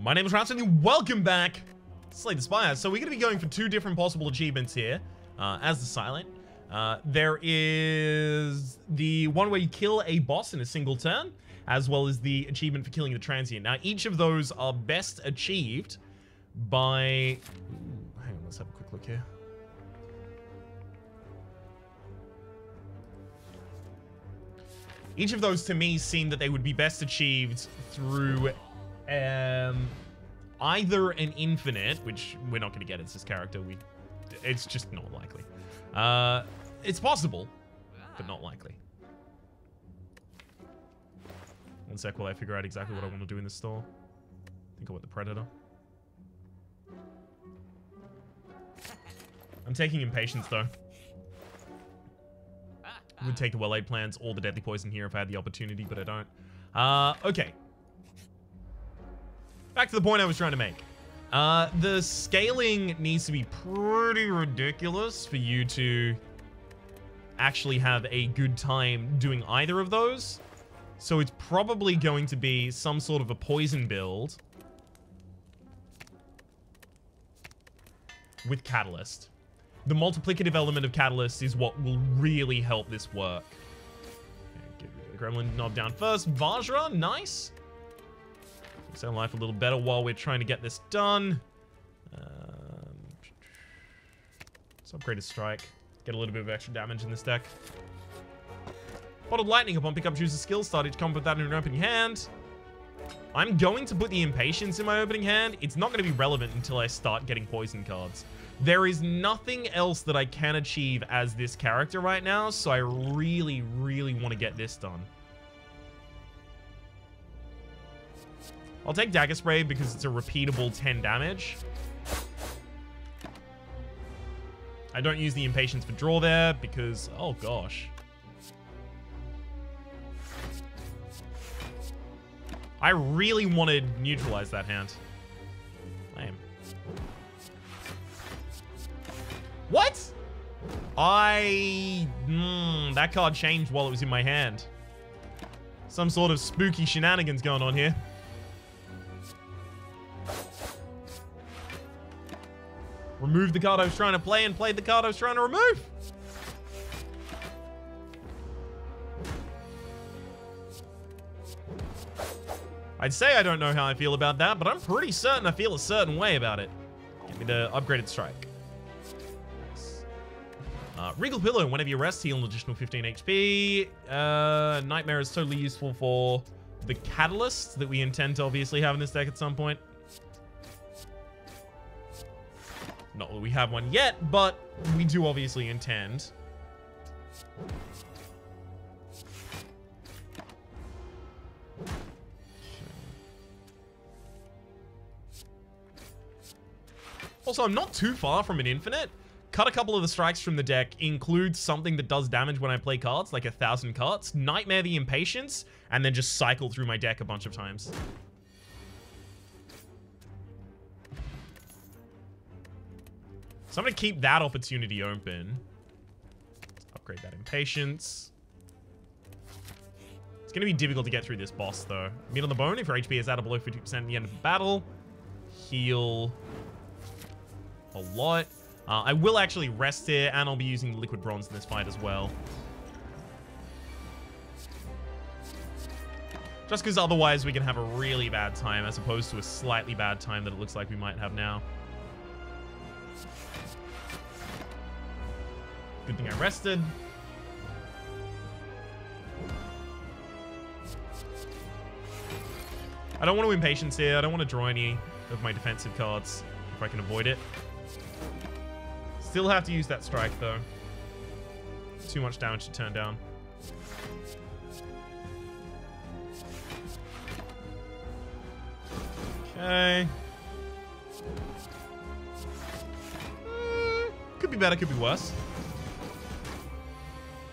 My name is Rhapsody, welcome back to Slay the Spire. So we're going to be going for two different possible achievements here, as the Silent. There is the one where you kill a boss in a single turn, as well as the achievement for killing the Transient. Now, each of those are best achieved by... Ooh, hang on, let's have a quick look here. Each of those, to me, seem that they would be best achieved through either an infinite, which we're not going to get as this character. It's just not likely. It's possible, but not likely. One sec while I figure out exactly what I want to do in this store. I think I want the Predator. I'm taking Impatience, though. I would take the well-laid plans or the deadly poison here if I had the opportunity, but I don't. Okay. Back to the point I was trying to make. The scaling needs to be pretty ridiculous for you to actually have a good time doing either of those. So it's probably going to be some sort of a poison build with Catalyst. The multiplicative element of Catalyst is what will really help this work. Okay, get the Gremlin knob down first. Vajra, nice. Makes our life a little better while we're trying to get this done. Let's upgrade his strike. Get a little bit of extra damage in this deck. Bottled Lightning. Upon pickup, choose a skill. Start each combo with that in your opening hand. I'm going to put the Impatience in my opening hand. It's not going to be relevant until I start getting poison cards. There is nothing else that I can achieve as this character right now, so I really, really want to get this done. I'll take Dagger Spray because it's a repeatable 10 damage. I don't use the Impatience for draw there because, oh gosh. I really wanted to neutralize that hand. Lame. What? That card changed while it was in my hand. Some sort of spooky shenanigans going on here. Removed the card I was trying to play and played the card I was trying to remove. I'd say I don't know how I feel about that, but I'm pretty certain I feel a certain way about it. Give me the upgraded strike. Regal Pillow, whenever you rest, heal an additional 15 HP. Nightmare is totally useful for the Catalyst that we intend to obviously have in this deck at some point. Not that we have one yet, but we do obviously intend. Also, I'm not too far from an infinite. Cut a couple of the strikes from the deck, include something that does damage when I play cards, like 1,000 cards, Nightmare the Impatience, and then just cycle through my deck a bunch of times. So I'm going to keep that opportunity open. Let's upgrade that Impatience. It's going to be difficult to get through this boss, though. Meat on the bone, if your HP is at or below 50% at the end of the battle. Heal a lot. I will actually rest here, and I'll be using Liquid Bronze in this fight as well. Just because otherwise we can have a really bad time as opposed to a slightly bad time that it looks like we might have now. Good thing I rested. I don't want to Impatience here. I don't want to draw any of my defensive cards if I can avoid it. Still have to use that strike, though. Too much damage to turn down. Okay. Could be better, could be worse.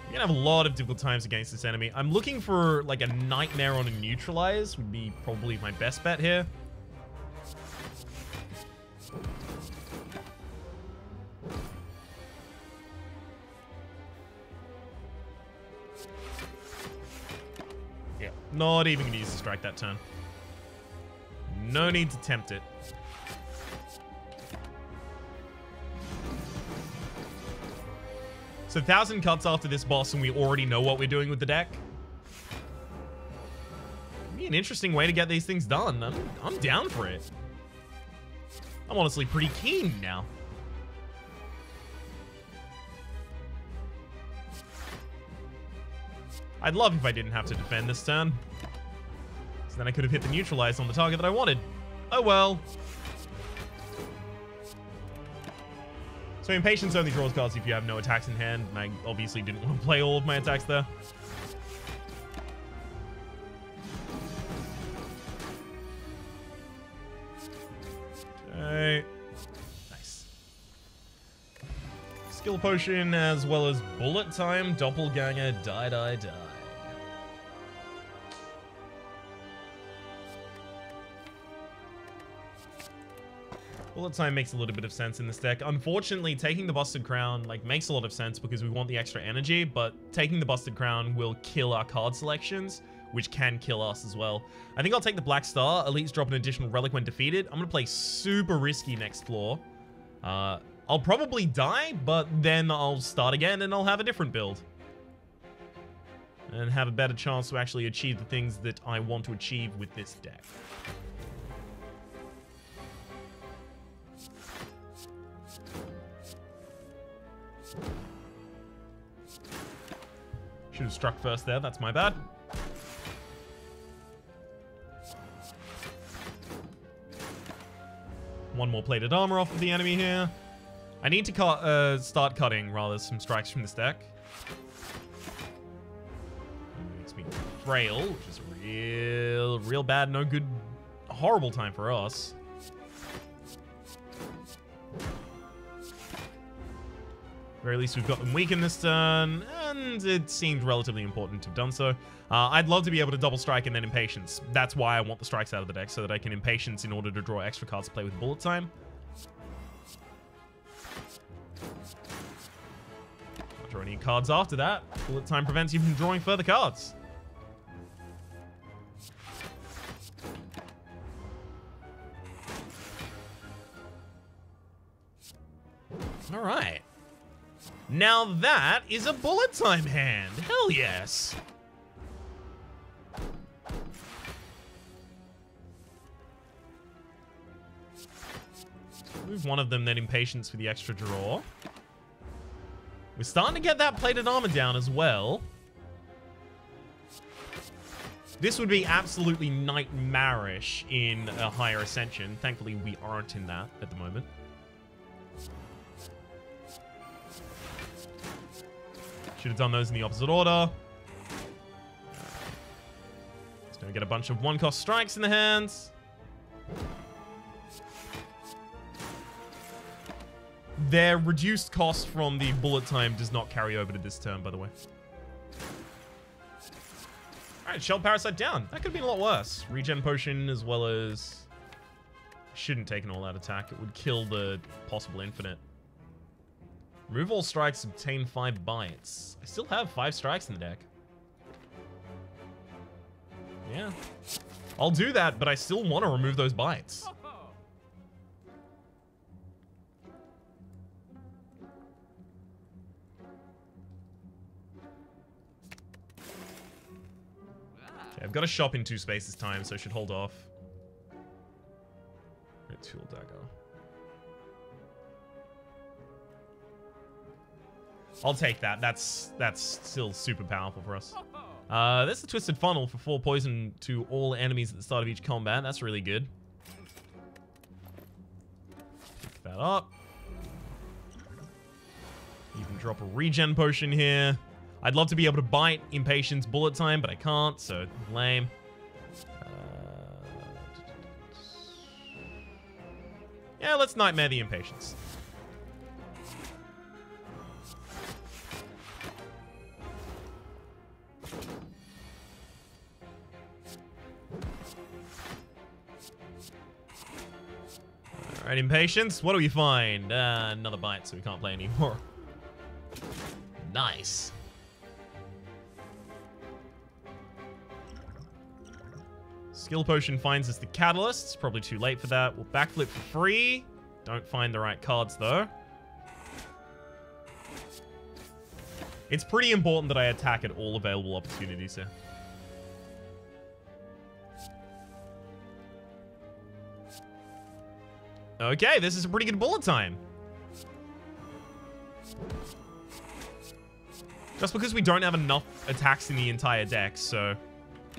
You're gonna have a lot of difficult times against this enemy. I'm looking for, like, a Nightmare on a Neutralize would be probably my best bet here. Not even going to use the strike that turn. No need to tempt it. So 1,000 cuts after this boss, and we already know what we're doing with the deck. It'd be an interesting way to get these things done. I'm down for it. I'm honestly pretty keen now. I'd love if I didn't have to defend this turn. So then I could have hit the neutralize on the target that I wanted. Oh well. So Impatience only draws cards if you have no attacks in hand, and I obviously didn't want to play all of my attacks there. Okay. Nice. Skill Potion as well as Bullet Time, Doppelganger, die. Bullet Time makes a little bit of sense in this deck. Unfortunately, taking the Busted Crown makes a lot of sense because we want the extra energy, but taking the Busted Crown will kill our card selections, which can kill us as well. I think I'll take the Black Star. Elites drop an additional relic when defeated. I'm going to play super risky next floor. I'll probably die, but then I'll start again and I'll have a different build. And have a better chance to actually achieve the things that I want to achieve with this deck. Should have struck first there, that's my bad. One more plated armor off of the enemy here. I need to start cutting, rather, some strikes from this deck. It makes me frail, which is a real bad, no good, horrible time for us. Very least we've got them weakened this turn, and it seemed relatively important to have done so. I'd love to be able to double strike and then Impatience. That's why I want the strikes out of the deck, so that I can Impatience in order to draw extra cards to play with Bullet Time. Not draw any cards after that. Bullet Time prevents you from drawing further cards. All right. Now that is a Bullet Time hand. Hell yes. Move one of them, then Impatience for the extra draw. We're starting to get that plated armor down as well. This would be absolutely nightmarish in a higher ascension. Thankfully, we aren't in that at the moment. Should have done those in the opposite order. Just gonna get a bunch of one-cost strikes in the hands. Their reduced cost from the Bullet Time does not carry over to this turn, by the way. Alright, Shell Parasite down. That could have been a lot worse. Regen Potion as well as... Shouldn't take an all-out attack. It would kill the possible infinite. Remove all strikes, obtain 5 bites. I still have 5 strikes in the deck. Yeah. I'll do that, but I still want to remove those bites. Okay, I've got a shop in 2 spaces this time, so I should hold off. Tool dagger. I'll take that. That's still super powerful for us. There's a Twisted Funnel for 4 poison to all enemies at the start of each combat. That's really good. Pick that up. You can drop a Regen Potion here. I'd love to be able to bite Impatience Bullet Time, but I can't, so lame. Yeah, let's Nightmare the Impatience. Alright, Impatience, what do we find? Another bite, so we can't play anymore. Nice. Skill potion finds us the catalyst. It's probably too late for that. We'll backflip for free. Don't find the right cards, though. It's pretty important that I attack at all available opportunities here. Okay, this is a pretty good bullet time. Just because we don't have enough attacks in the entire deck, so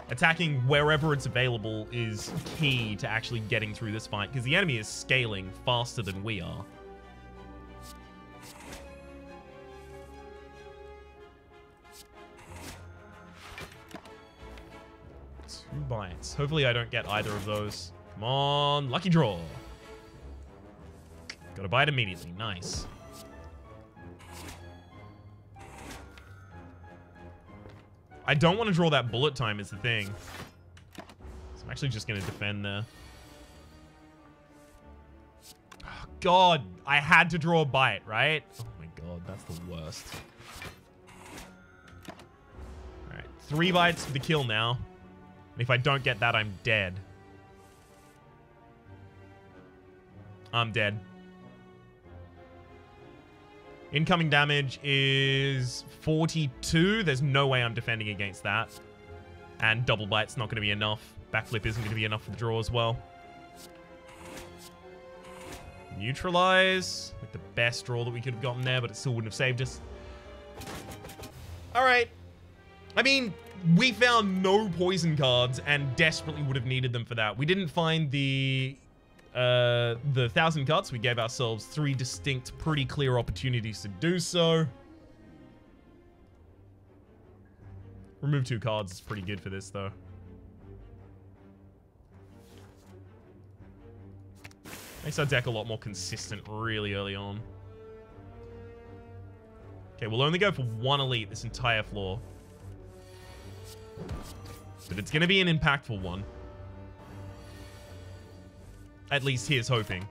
attacking wherever it's available is key to actually getting through this fight, because the enemy is scaling faster than we are. Two bites. Hopefully I don't get either of those. Come on, lucky draw. Got a bite immediately. Nice. I don't want to draw that bullet time is the thing. So I'm actually just going to defend there. Oh, God, I had to draw a bite, right? Oh my God, that's the worst. All right, 3 bites for the kill now. And if I don't get that, I'm dead. I'm dead. Incoming damage is 42. There's no way I'm defending against that. And double bite's not going to be enough. Backflip isn't going to be enough for the draw as well. Neutralize. With the best draw that we could have gotten there, but it still wouldn't have saved us. Alright. I mean, we found no poison cards and desperately would have needed them for that. We didn't find the 1,000 cuts. We gave ourselves 3 distinct, pretty clear opportunities to do so. Remove 2 cards is pretty good for this, though. Makes our deck a lot more consistent really early on. Okay, we'll only go for 1 elite this entire floor. But it's going to be an impactful one. At least here's hoping.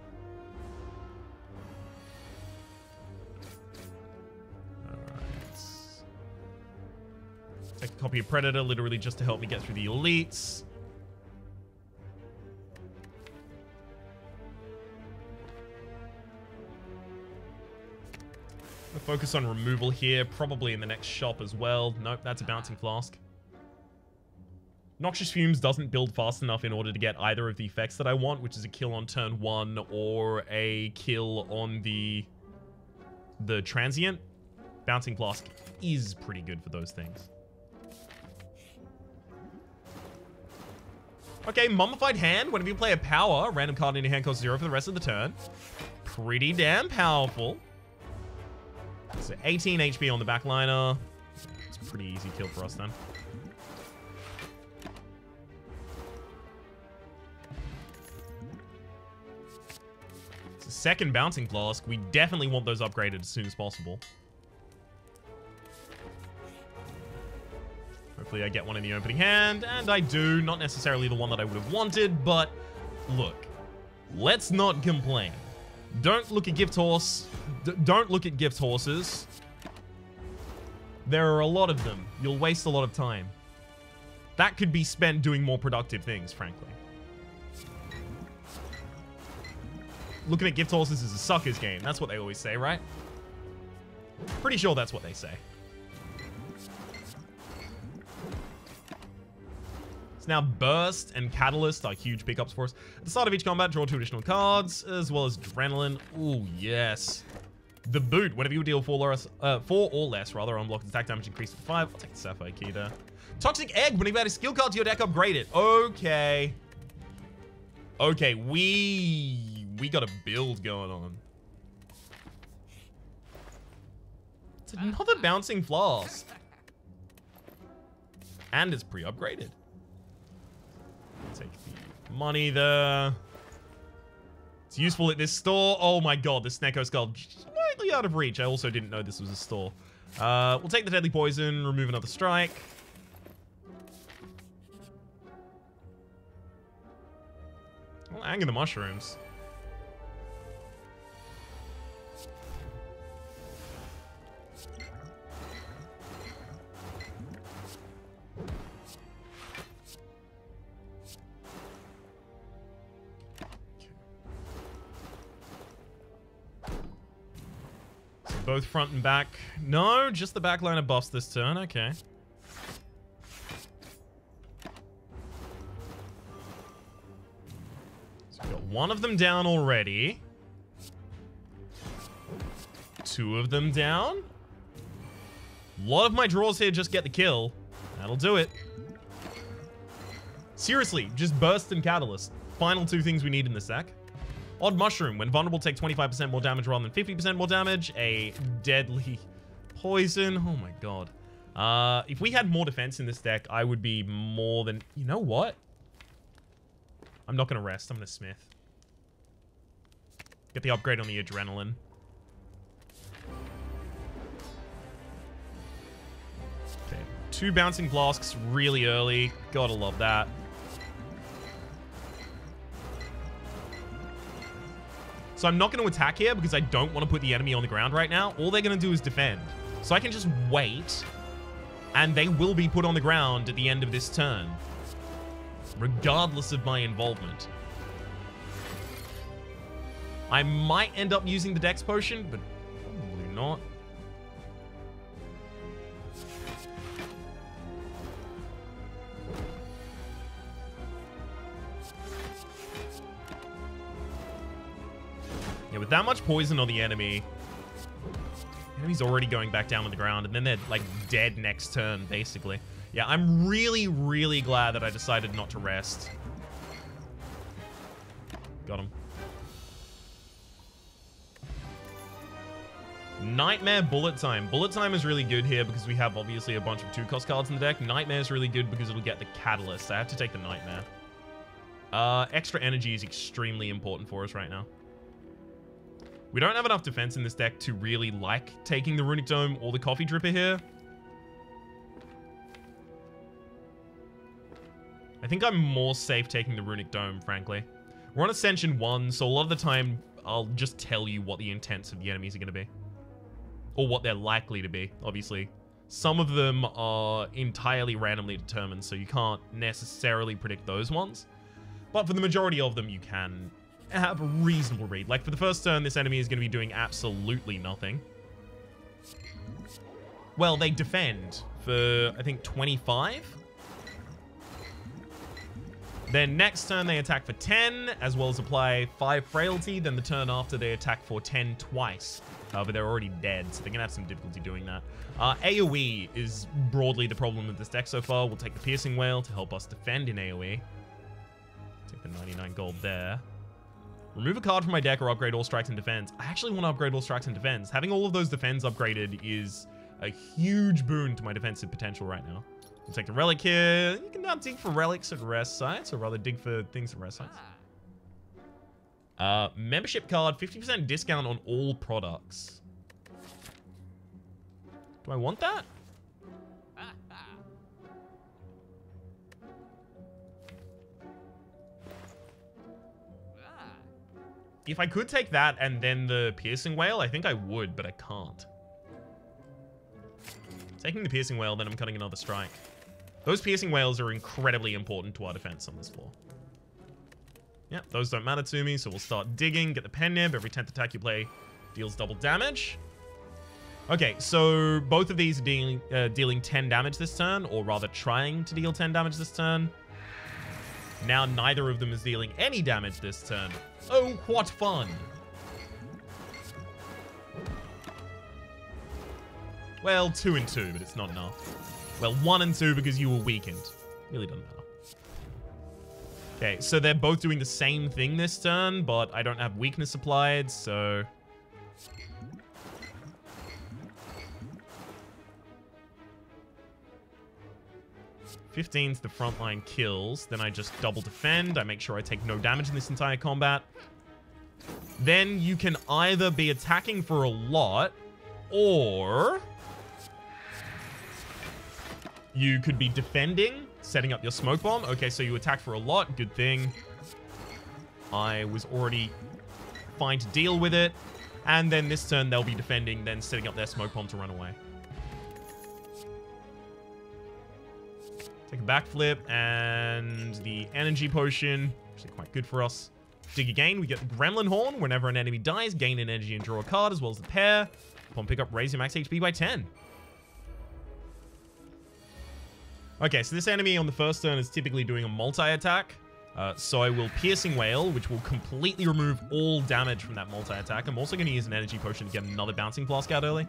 Alright. Take a copy of Predator, literally just to help me get through the elites. I'll focus on removal here, probably in the next shop as well. Nope, that's a bouncing flask. Noxious Fumes doesn't build fast enough in order to get either of the effects that I want, which is a kill on turn 1 or a kill on the Transient. Bouncing Flask is pretty good for those things. Okay, Mummified Hand. Whenever you play a power, random card in your hand costs 0 for the rest of the turn. Pretty damn powerful. So 18 HP on the backliner. It's a pretty easy kill for us then. Second Bouncing Flask. We definitely want those upgraded as soon as possible. Hopefully I get one in the opening hand, and I do. Not necessarily the one that I would have wanted, but look, let's not complain. Don't look at gift horse. Don't look at gift horses. There are a lot of them. You'll waste a lot of time. That could be spent doing more productive things, frankly. Looking at gift horses is a sucker's game. That's what they always say, right? Pretty sure that's what they say. So now Burst and Catalyst are huge pickups for us. At the start of each combat, draw 2 additional cards, as well as Adrenaline. Ooh, yes. The Boot. Whenever you deal 4 or less, unblocked attack damage increased to 5. I'll take the Sapphire Key there. Toxic Egg. Whenever you add a skill card to your deck, upgrade it. Okay. Okay, we got a build going on. It's another Bouncing Flask. And it's pre-upgraded. Take the money there. It's useful at this store. Oh my god, the Snecko Skull slightly out of reach. I also didn't know this was a store. We'll take the Deadly Poison, remove another strike. Well, anger the mushrooms. Both front and back. No, just the back line of buffs this turn. Okay. So we've got one of them down already. Two of them down. A lot of my draws here just get the kill. That'll do it. Seriously, just Burst and Catalyst. Final two things we need in this deck. Odd Mushroom. When vulnerable, take 25% more damage rather than 50% more damage. A deadly poison. Oh my god. If we had more defense in this deck, I would be more than... You know what? I'm not going to rest. I'm going to Smith. Get the upgrade on the Adrenaline. Okay. 2 Bouncing Flasks really early. Gotta love that. So I'm not going to attack here because I don't want to put the enemy on the ground right now. All they're going to do is defend. So I can just wait, and they will be put on the ground at the end of this turn, regardless of my involvement. I might end up using the Dex Potion, but probably not. Yeah, with that much poison on the enemy's already going back down on the ground, and then they're, like, dead next turn, basically. Yeah, I'm really, really glad that I decided not to rest. Got him. Nightmare Bullet Time. Bullet Time is really good here because we have, obviously, a bunch of 2-cost cards in the deck. Nightmare is really good because it'll get the Catalyst. I have to take the Nightmare. Extra energy is extremely important for us right now. We don't have enough defense in this deck to really like taking the Runic Dome or the Coffee Dripper here. I think I'm more safe taking the Runic Dome, frankly. We're on Ascension 1, so a lot of the time, I'll just tell you what the intents of the enemies are going to be. Or what they're likely to be, obviously. Some of them are entirely randomly determined, so you can't necessarily predict those ones. But for the majority of them, you can have a reasonable read. Like, for the first turn, this enemy is going to be doing absolutely nothing. Well, they defend for, I think, 25. Then next turn, they attack for 10, as well as apply 5 Frailty. Then the turn after, they attack for 10 twice. But they're already dead, so they're going to have some difficulty doing that. AoE is broadly the problem with this deck so far. We'll take the Piercing Whale to help us defend in AoE. Take the 99 gold there. Remove a card from my deck or upgrade all strikes and defense. I actually want to upgrade all strikes and defense. Having all of those defense upgraded is a huge boon to my defensive potential right now. We'll take the relic here. You can now dig for relics at rest sites, or rather dig for things at rest sites. Membership card, 50% discount on all products. Do I want that? If I could take that and then the Piercing Whale, I think I would, but I can't. Taking the Piercing Whale, then I'm cutting another strike. Those Piercing Whales are incredibly important to our defense on this floor. Yep, those don't matter to me, so we'll start digging, get the Pen Nib. Every 10th attack you play deals double damage. Okay, so both of these are dealing 10 damage this turn, or rather trying to deal 10 damage this turn. Now neither of them is dealing any damage this turn. Oh, what fun! Well, 2 and 2, but it's not enough. Well, 1 and 2 because you were weakened. Really doesn't matter. Okay, so they're both doing the same thing this turn, but I don't have weakness applied, so... 15's the frontline kills. Then I just double defend. I make sure I take no damage in this entire combat. Then you can either be attacking for a lot, or you could be defending, setting up your smoke bomb. Okay, so you attack for a lot. Good thing. I was already fine to deal with it. And then this turn, they'll be defending, then setting up their smoke bomb to run away. Take a backflip, and the energy potion, actually quite good for us. Dig again, we get the Gremlin Horn. Whenever an enemy dies, gain an energy and draw a card, as well as the pair. Upon pickup, raise your max HP by 10. Okay, so this enemy on the first turn is typically doing a multi-attack. So I will Piercing Wail, which will completely remove all damage from that multi-attack. I'm also going to use an energy potion to get another Bouncing Flask out early.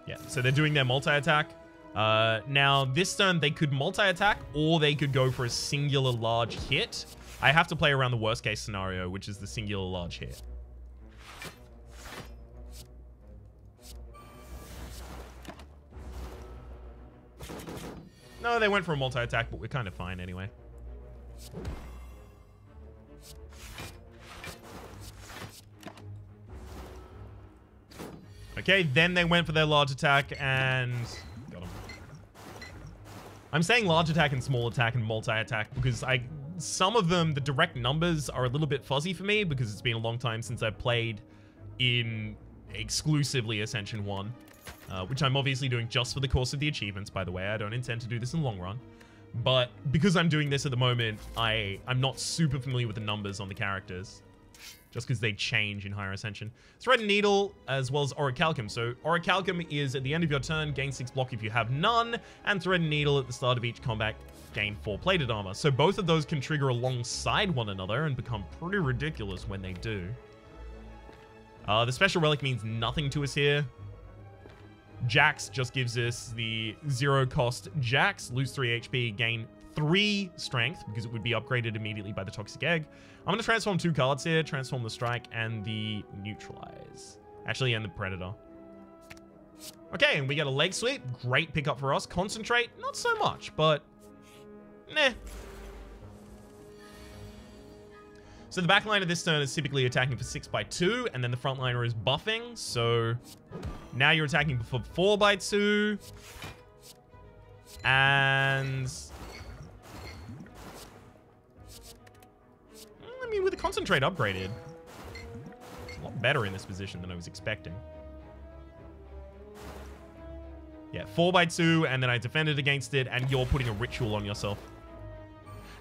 Yeah, so they're doing their multi-attack. Now, this turn, they could multi-attack, or they could go for a singular large hit. I have to play around the worst-case scenario, which is the singular large hit. No, they went for a multi-attack, but we're kind of fine anyway. Okay, then they went for their large attack and got them. I'm saying large attack and small attack and multi-attack because some of them, the direct numbers are a little bit fuzzy for me because it's been a long time since I've played in exclusively Ascension 1. Which I'm obviously doing just for the course of the achievements, by the way. I don't intend to do this in the long run. But because I'm doing this at the moment, I'm not super familiar with the numbers on the characters. Just because they change in higher Ascension. Thread and Needle, as well as Orichalcum. So Orichalcum is at the end of your turn, gain 6 block if you have none. And Thread and Needle at the start of each combat, gain 4 plated armor. So both of those can trigger alongside one another and become pretty ridiculous when they do. The Special Relic means nothing to us here. Jax just gives us the 0-cost Jax, lose 3 HP, gain 3 strength, because it would be upgraded immediately by the Toxic Egg. I'm going to transform 2 cards here, transform the Strike and the Neutralize. Actually, and the Predator. Okay, and we get a Leg Sweep. Great pickup for us. Concentrate, not so much, but nah. So the back line of this turn is typically attacking for 6x2, and then the front liner is buffing. So now you're attacking for 4x2. And I mean, with the Concentrate upgraded, it's a lot better in this position than I was expecting. Yeah, 4x2, and then I defended against it, and you're putting a Ritual on yourself.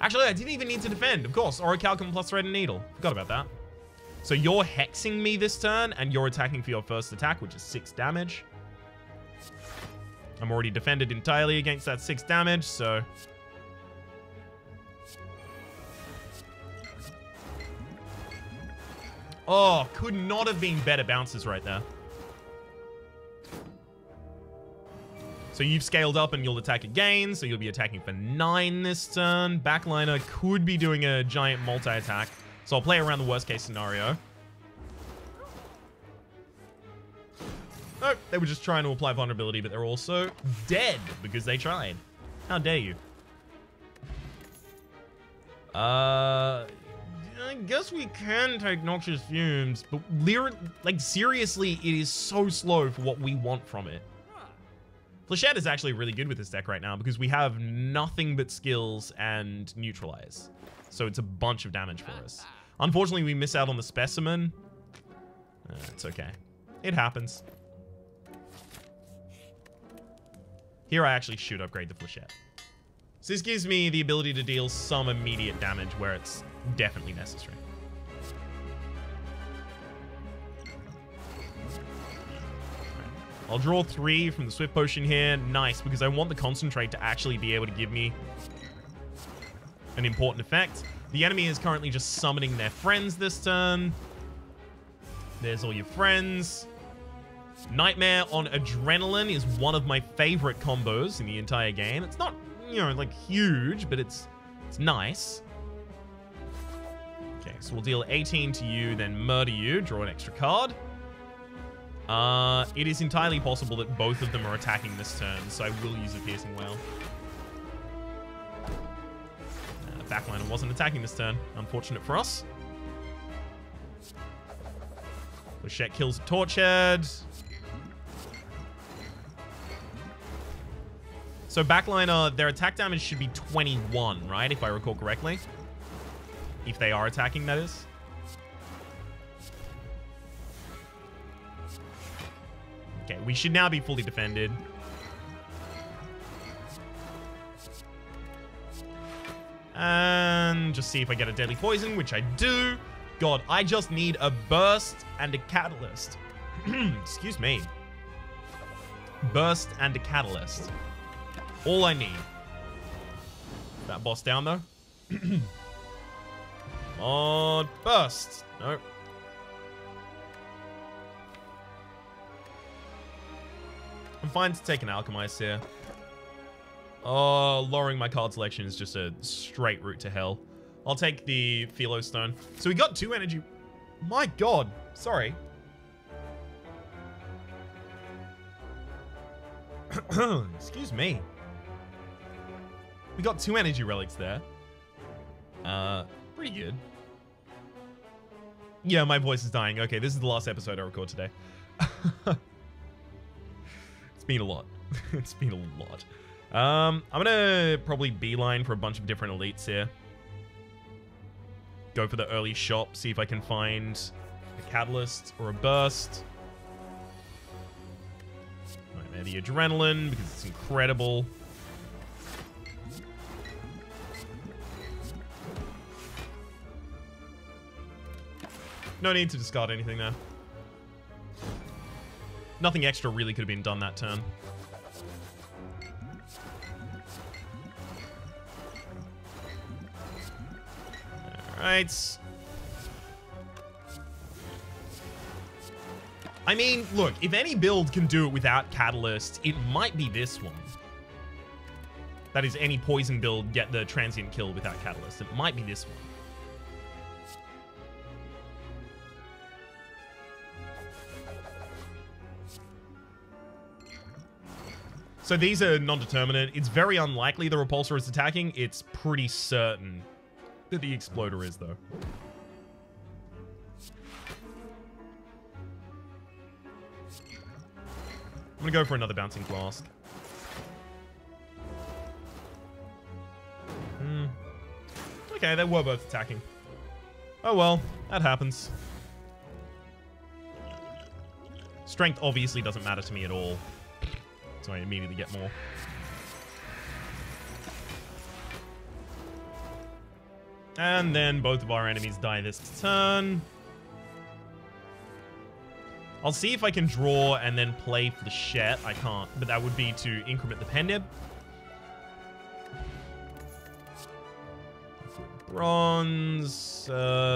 Actually, I didn't even need to defend. Of course, Orichalcum plus Thread and Needle. Forgot about that. So you're hexing me this turn, and you're attacking for your first attack, which is 6 damage. I'm already defended entirely against that 6 damage, so... Oh, could not have been better bounces right there. So you've scaled up and you'll attack again, so you'll be attacking for 9 this turn. Backliner could be doing a giant multi-attack, so I'll play around the worst case scenario. Nope, they were just trying to apply vulnerability, but they're also dead because they tried. How dare you? I guess we can take Noxious Fumes, but seriously, it is so slow for what we want from it. Flechette is actually really good with this deck right now because we have nothing but skills and Neutralize. So it's a bunch of damage for us. Unfortunately, we miss out on the Specimen. It's okay. It happens. Here I actually should upgrade the Flechette. So this gives me the ability to deal some immediate damage where it's definitely necessary. I'll draw 3 from the Swift Potion here. Nice, because I want the Concentrate to actually be able to give me an important effect. The enemy is currently just summoning their friends this turn. There's all your friends. Nightmare on Adrenaline is one of my favorite combos in the entire game. It's not, you know, like huge, but it's nice. Okay, so we'll deal 18 to you, then murder you. Draw an extra card. It is entirely possible that both of them are attacking this turn, so I will use a Piercing Wail. Backliner wasn't attacking this turn. Unfortunate for us. Flechette kills a Torchhead. So Backliner, their attack damage should be 21, right? If I recall correctly. If they are attacking, that is. Okay, we should now be fully defended. And just see if I get a Deadly Poison, which I do. God. I just need a burst and a catalyst. Excuse me. Burst and a catalyst. All I need. That boss down, though. Come on. Burst. Nope. I'm fine to take an Alchemize here. Oh, lowering my card selection is just a straight route to hell. I'll take the Philo Stone. So we got 2 energy. My God. Sorry. Excuse me. We got 2 energy relics there. Pretty good. Yeah, my voice is dying. Okay, this is the last episode I record today. It's been a lot. It's been a lot. I'm gonna probably beeline for a bunch of different elites here. Go for the early shop, see if I can find a catalyst or a burst. Nightmare the adrenaline, because it's incredible. No need to discard anything there. Nothing extra really could have been done that turn. Alright. I mean, look, if any build can do it without Catalyst, it might be this one. That is, any poison build get the transient kill without Catalyst. It might be this one. So these are non-determinate. It's very unlikely the Repulsor is attacking. It's pretty certain that the Exploder is, though. I'm gonna go for another Bouncing Flask. Okay, they were both attacking. Oh well, that happens. Strength obviously doesn't matter to me at all. So I immediately get more. And then both of our enemies die this turn. I'll see if I can draw and then play Flechette. I can't, but that would be to increment the Pendib. Bronze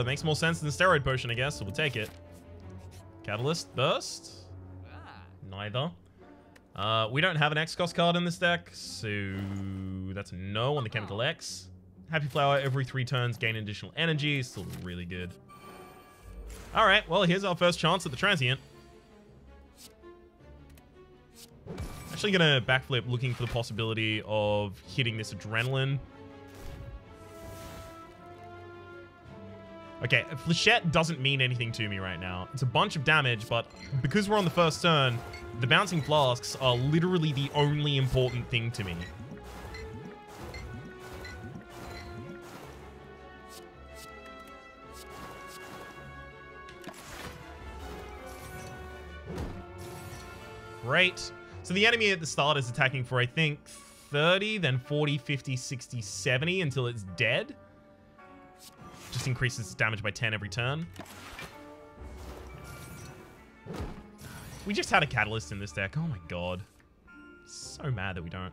makes more sense than Steroid Potion, I guess, so we'll take it. Catalyst Burst? Neither. We don't have an X-Cost card in this deck, so that's a no on the Chemical X. Happy Flower, every 3 turns, gain additional energy. Still really good. Alright, well, here's our first chance at the Transient. Actually gonna backflip, looking for the possibility of hitting this Adrenaline. Okay, Flechette doesn't mean anything to me right now. It's a bunch of damage, but because we're on the first turn, the Bouncing Flasks are literally the only important thing to me. Great. So the enemy at the start is attacking for, I think, 30, then 40, 50, 60, 70 until it's dead. Just increases its damage by 10 every turn. We just had a Catalyst in this deck. Oh my god. So mad that we don't.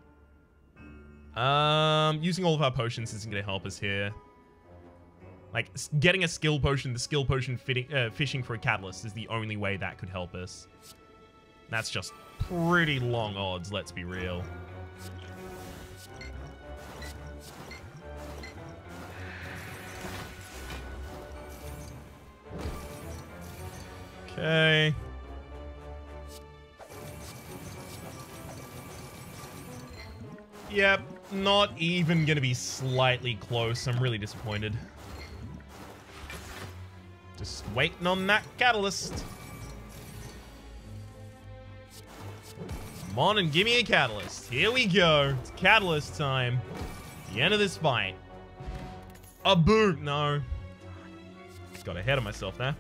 Using all of our potions isn't going to help us here. Like, getting a skill potion, the skill potion fishing for a Catalyst is the only way that could help us. That's just pretty long odds, let's be real. Okay. Yep, not even gonna be slightly close. I'm really disappointed. Just waiting on that Catalyst. Come on and give me a Catalyst. Here we go. It's Catalyst time. The end of this fight. A boot. No. Got ahead of myself there.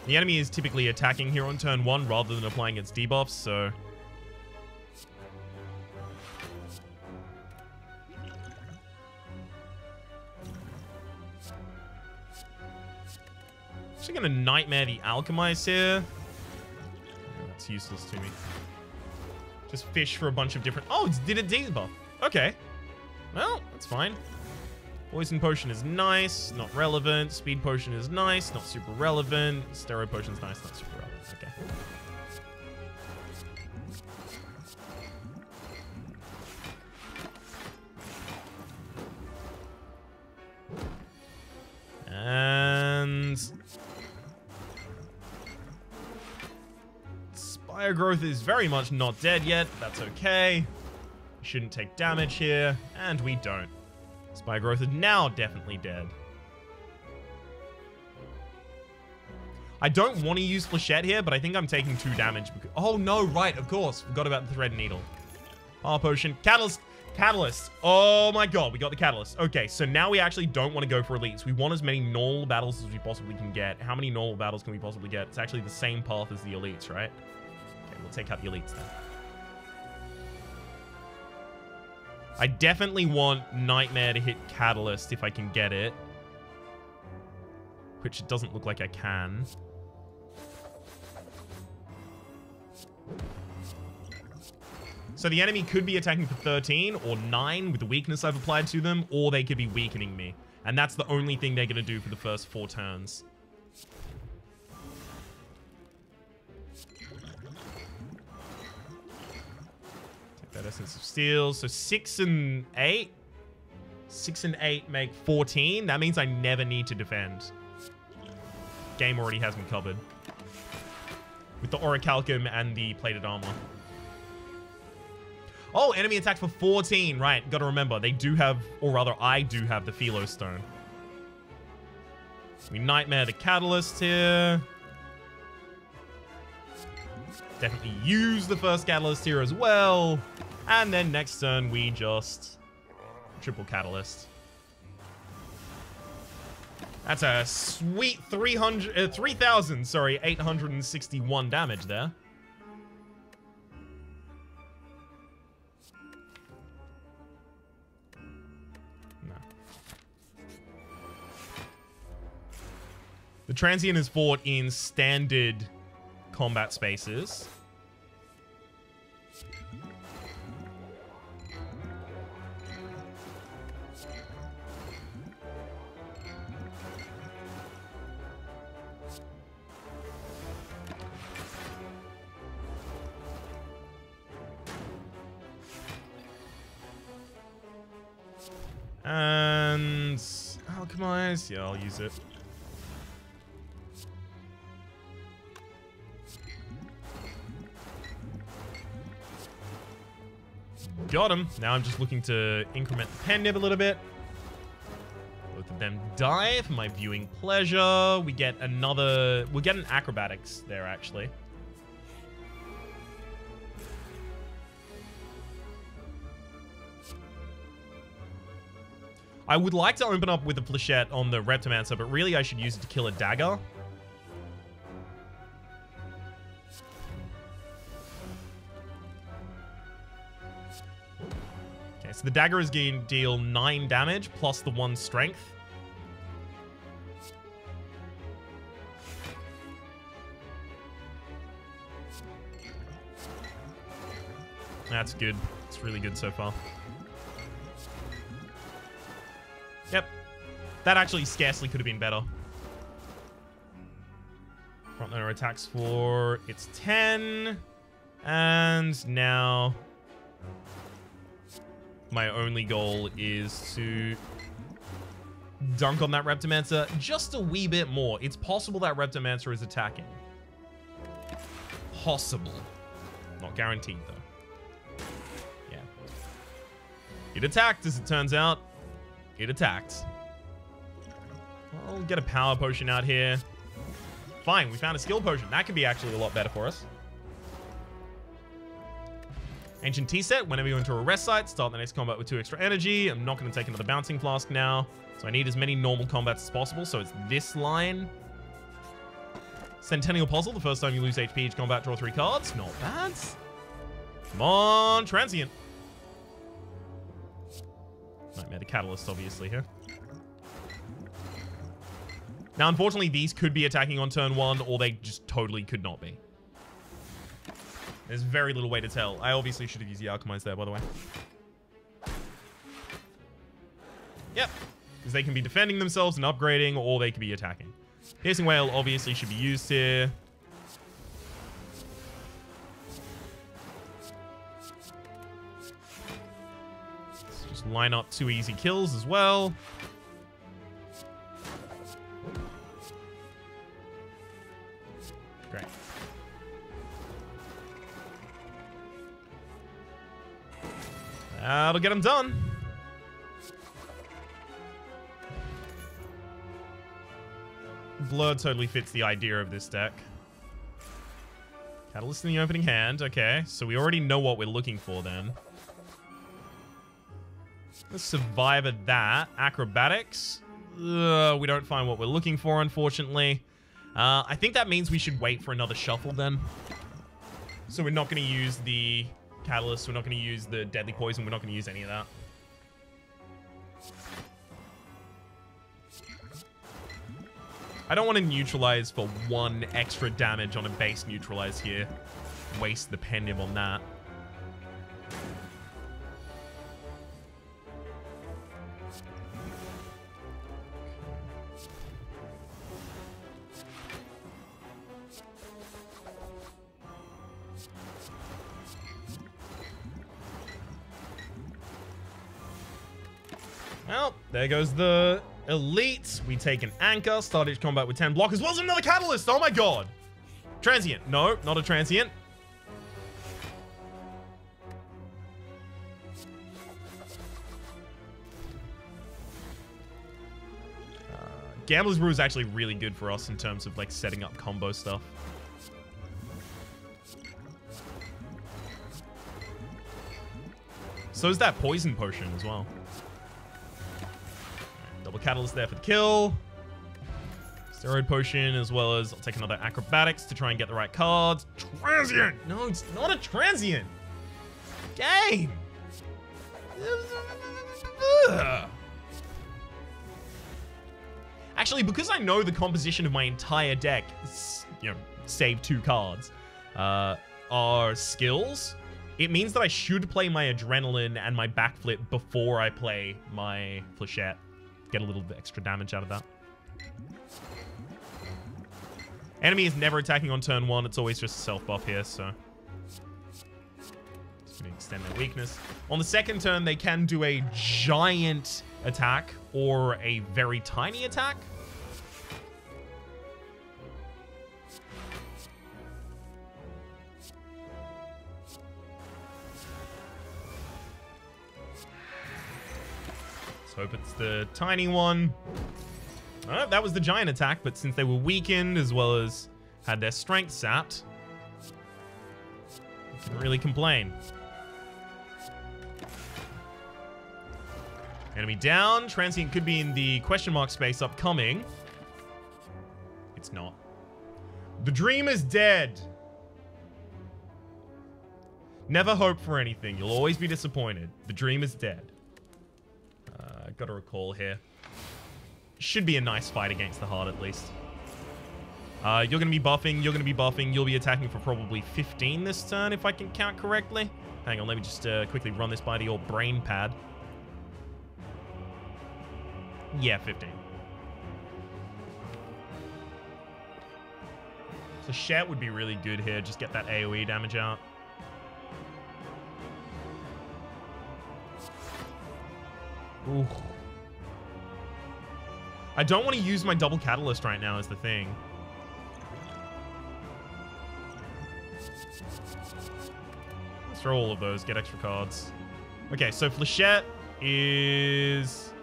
The enemy is typically attacking here on turn 1 rather than applying its debuffs, so... Actually gonna Nightmare the Alchemize here. Yeah, that's useless to me. Just fish for a bunch of different... Oh, did it debuff? Okay. Well, that's fine. Poison Potion is nice, not relevant. Speed Potion is nice, not super relevant. Steroid Potion is nice, not super relevant. Okay. And... Spire Growth is very much not dead yet. That's okay. We shouldn't take damage here, and we don't. Spire Growth is now definitely dead. I don't want to use Flechette here, but I think I'm taking 2 damage. Because, oh, no, right, of course. Forgot about the Thread Needle. Power Potion. Catalyst. Catalyst. Oh, my God. We got the Catalyst. Okay, so now we actually don't want to go for elites. We want as many normal battles as we possibly can get. How many normal battles can we possibly get? It's actually the same path as the elites, right? Okay, we'll take out the elites then. I definitely want Nightmare to hit Catalyst if I can get it. Which it doesn't look like I can. So the enemy could be attacking for 13 or 9 with the weakness I've applied to them, or they could be weakening me. And that's the only thing they're going to do for the first 4 turns. That Essence of Steel. So 6 and 8. 6 and 8 make 14. That means I never need to defend. Game already has me covered. With the Orichalcum and the Plated Armor. Oh, enemy attacked for 14. Right, gotta remember. They do have, or rather, I do have the Philo Stone. We Nightmare the Catalyst here. Definitely use the first Catalyst here as well. And then next turn, we just triple Catalyst. That's a sweet 861 damage there. No. The Transient is fought in standard combat spaces. And Alchemize, yeah, I'll use it. Got him. Now I'm just looking to increment the pen nib a little bit. Both of them die for my viewing pleasure. We get another... We'll get an acrobatics there, actually. I would like to open up with a Flechette on the Reptomancer, but really I should use it to kill a dagger. Okay, so the dagger is going to deal 9 damage plus the 1 strength. That's good. It's really good so far. Yep. That actually scarcely could have been better. Frontliner attacks for its 10. And now my only goal is to dunk on that Reptomancer just a wee bit more. It's possible that Reptomancer is attacking. Possible. Not guaranteed, though. Yeah. It attacked, as it turns out. It attacked. I'll get a power potion out here. Fine, we found a skill potion. That could be actually a lot better for us. Ancient Tea Set. Whenever you enter a rest site, start the next combat with 2 extra energy. I'm not going to take another bouncing flask now. So I need as many normal combats as possible. So it's this line. Centennial Puzzle. The first time you lose HP each combat, draw 3 cards. Not bad. Come on, Transient. Nightmare the Catalyst, obviously, here. Now, unfortunately, these could be attacking on turn 1, or they just totally could not be. There's very little way to tell. I obviously should have used the Alchemize there, by the way. Yep. Because they can be defending themselves and upgrading, or they could be attacking. Piercing Whale obviously should be used here. Let's just line up 2 easy kills as well. Great. That'll get them done. Blur totally fits the idea of this deck. Catalyst in the opening hand. Okay, so we already know what we're looking for then. Let's survive at that. Acrobatics. We don't find what we're looking for, unfortunately. I think that means we should wait for another shuffle then. So we're not going to use the Catalyst. We're not going to use the Deadly Poison. We're not going to use any of that. I don't want to neutralize for 1 extra damage on a base neutralize here. Waste the pendium on that. Well, there goes the Elite. We take an Anchor, start each combat with 10 block, as well as another Catalyst. Oh my god. Transient. No, not a Transient. Gambler's Brew is actually really good for us in terms of like setting up combo stuff. So is that Poison Potion as well. Double Catalyst there for the kill. Steroid Potion, as well as I'll take another Acrobatics to try and get the right cards. Transient! No, it's not a Transient! Game! Actually, because I know the composition of my entire deck, you know, save 2 cards, are skills, it means that I should play my Adrenaline and my Backflip before I play my Flechette. Get a little bit extra damage out of that. Enemy is never attacking on turn 1. It's always just a self buff here, so just gonna extend their weakness. On the second turn, they can do a giant attack or a very tiny attack. Let's hope it's the tiny one. That was the giant attack, but since they were weakened as well as had their strength sapped, I can't really complain. Enemy down. Transient could be in the question mark space upcoming. It's not. The dream is dead. Never hope for anything. You'll always be disappointed. The dream is dead. Got to recall here. Should be a nice fight against the Heart, at least. You're going to be buffing. You're going to be buffing. You'll be attacking for probably 15 this turn, if I can count correctly. Hang on, let me just quickly run this by the old brain pad. Yeah, 15. So Shet would be really good here. Just get that AoE damage out. Ooh. I don't want to use my double Catalyst right now is the thing. Let's throw all of those, get extra cards. Okay, so Flechette is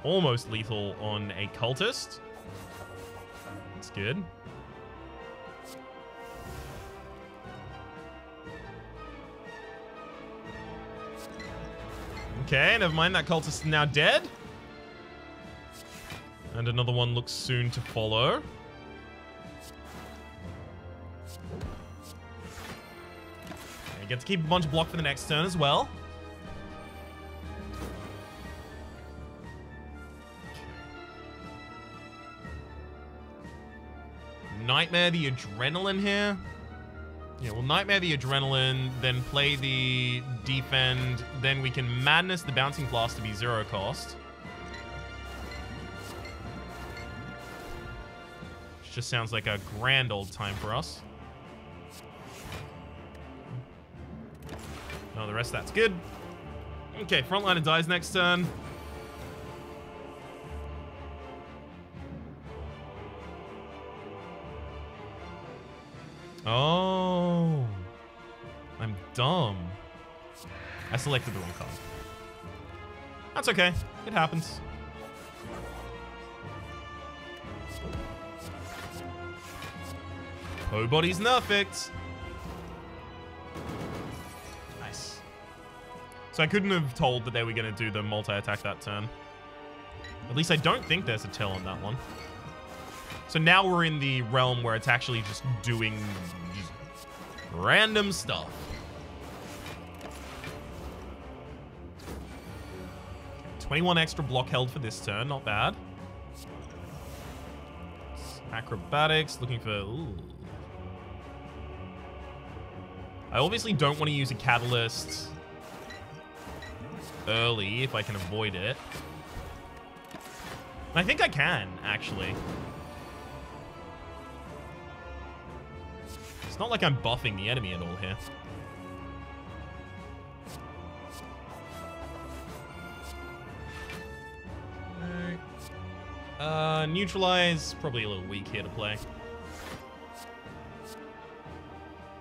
almost lethal on a Cultist. That's good. Okay, never mind. That Cultist is now dead. And another one looks soon to follow. You get to keep a bunch of block for the next turn as well. Nightmare the Adrenaline here. Yeah, we'll Nightmare the Adrenaline, then play the Defend, then we can Madness the Bouncing Blast to be 0 cost. Which just sounds like a grand old time for us. No, the rest of that's good. Okay, Frontliner dies next turn. Oh, I'm dumb. I selected the wrong card. That's okay. It happens. Oh, body's nerfed. Nice. So I couldn't have told that they were going to do the multi-attack that turn. At least I don't think there's a tell on that one. So now we're in the realm where it's actually just doing just random stuff. 21 extra block held for this turn, not bad. Acrobatics, looking for... Ooh. I obviously don't want to use a catalyst early if I can avoid it. I think I can, actually. It's not like I'm buffing the enemy at all here. Neutralize, probably a little weak here to play.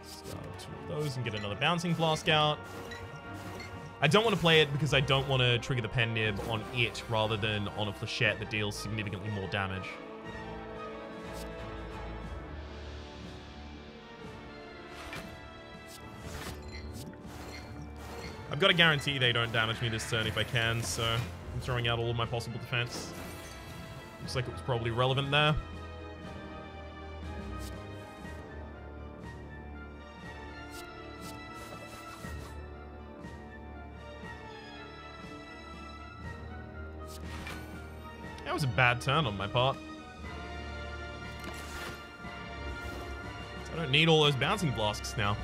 Start 2 of those and get another Bouncing Flask out. I don't want to play it because I don't want to trigger the Pen Nib on it rather than on a Flechette that deals significantly more damage. I've got to guarantee they don't damage me this turn if I can, so I'm throwing out all of my possible defense. Looks like it was probably relevant there. That was a bad turn on my part. I don't need all those Bouncing Flasks now.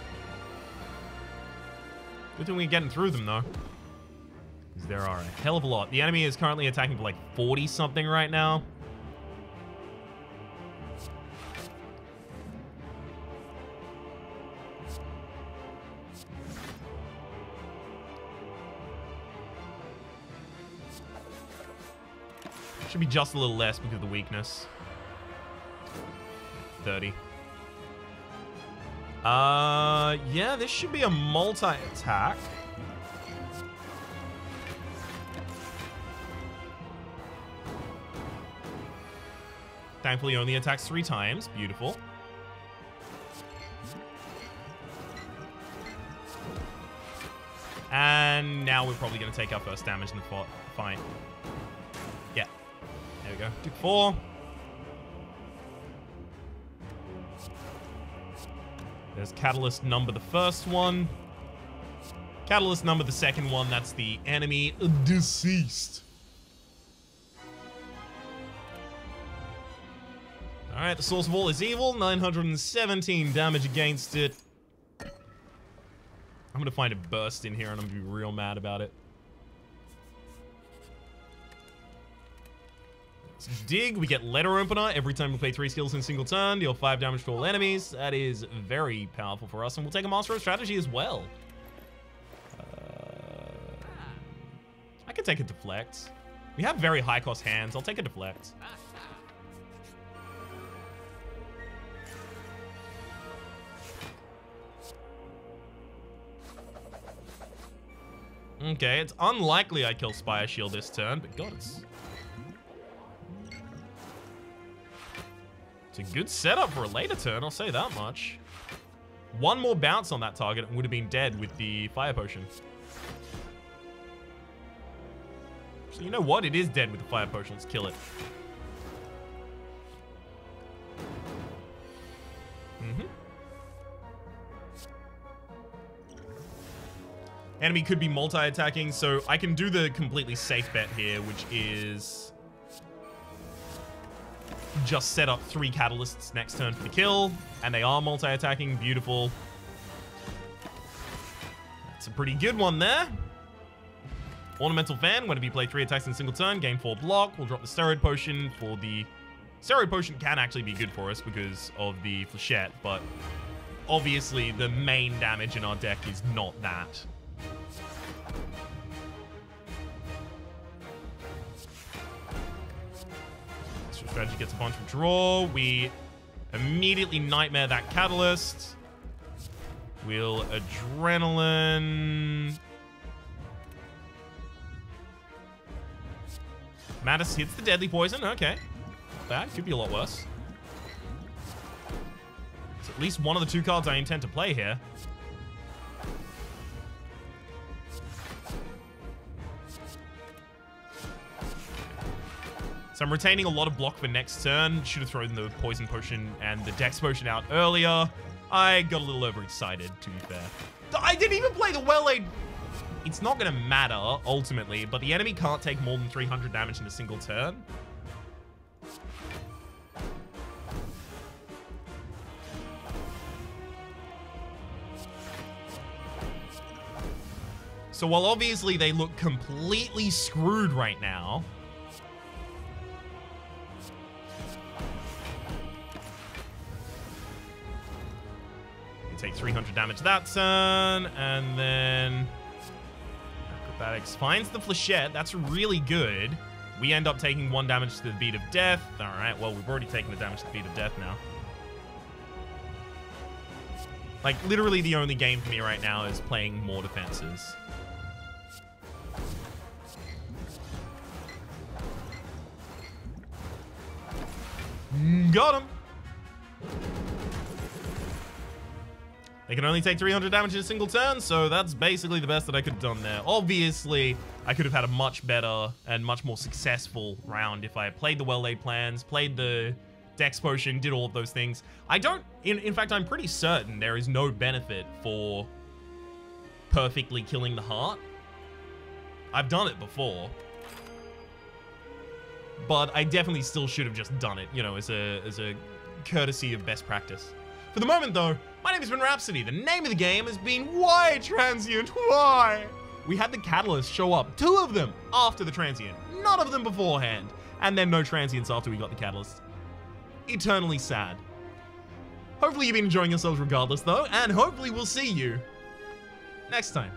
Good thing we're getting through them, though. Because there are a hell of a lot. The enemy is currently attacking for like 40-something right now. Should be just a little less because of the weakness. 30. Yeah, this should be a multi-attack. Thankfully, only attacks 3 times. Beautiful. And now we're probably going to take our first damage in the fight. Yeah. There we go. Took 4. There's Catalyst number the first one. Catalyst number the second one. That's the enemy deceased. Alright, the source of all is evil. 917 damage against it. I'm gonna find a burst in here and I'm gonna be real mad about it. Let's dig. We get Letter Opener every time we play 3 skills in a single turn. Deal 5 damage to all enemies. That is very powerful for us. And we'll take a Master of Strategy as well. I can take a Deflect. We have very high cost hands. I'll take a Deflect. Okay, it's unlikely I kill Spire Shield this turn, but God, it's a good setup for a later turn, I'll say that much. One more bounce on that target and would have been dead with the Fire Potion. So you know what? It is dead with the Fire Potion. Let's kill it. Enemy could be multi-attacking, so I can do the completely safe bet here, which is just set up 3 catalysts next turn for the kill, and they are multi-attacking. Beautiful. That's a pretty good one there. Ornamental Fan, whenever you play 3 attacks in a single turn, gain 4 block. We'll drop the Steroid Potion for the... Steroid Potion can actually be good for us because of the Flechette, but obviously the main damage in our deck is not that. Strategy gets a bunch of draw. We immediately Nightmare that Catalyst. We'll Adrenaline. Mattis hits the Deadly Poison. Okay. Not bad. Could be a lot worse. It's at least one of the 2 cards I intend to play here. So I'm retaining a lot of block for next turn. Should have thrown the Poison Potion and the Dex Potion out earlier. I got a little overexcited, to be fair. I didn't even play the Well-Laid. It's not going to matter, ultimately, but the enemy can't take more than 300 damage in a single turn. So while obviously they look completely screwed right now, take 300 damage that turn, and then Acrobatics finds the Flechette. That's really good. We end up taking 1 damage to the Beat of Death. All right, well, we've already taken the damage to the Beat of Death now. Like, literally the only game for me right now is playing more defenses. Got him. They can only take 300 damage in a single turn, so that's basically the best that I could have done there. Obviously, I could have had a much better and much more successful round if I had played the well-laid plans, played the Dex Potion, did all of those things. I don't... In fact, I'm pretty certain there is no benefit for perfectly killing the heart. I've done it before. But I definitely still should have just done it, you know, as a courtesy of best practice. For the moment, though, my name has been Rhapsody. The name of the game has been Why Transient? Why? We had the Catalyst show up, 2 of them after the Transient, none of them beforehand, and then no Transients after we got the Catalyst. Eternally sad. Hopefully you've been enjoying yourselves regardless, though, and hopefully we'll see you next time.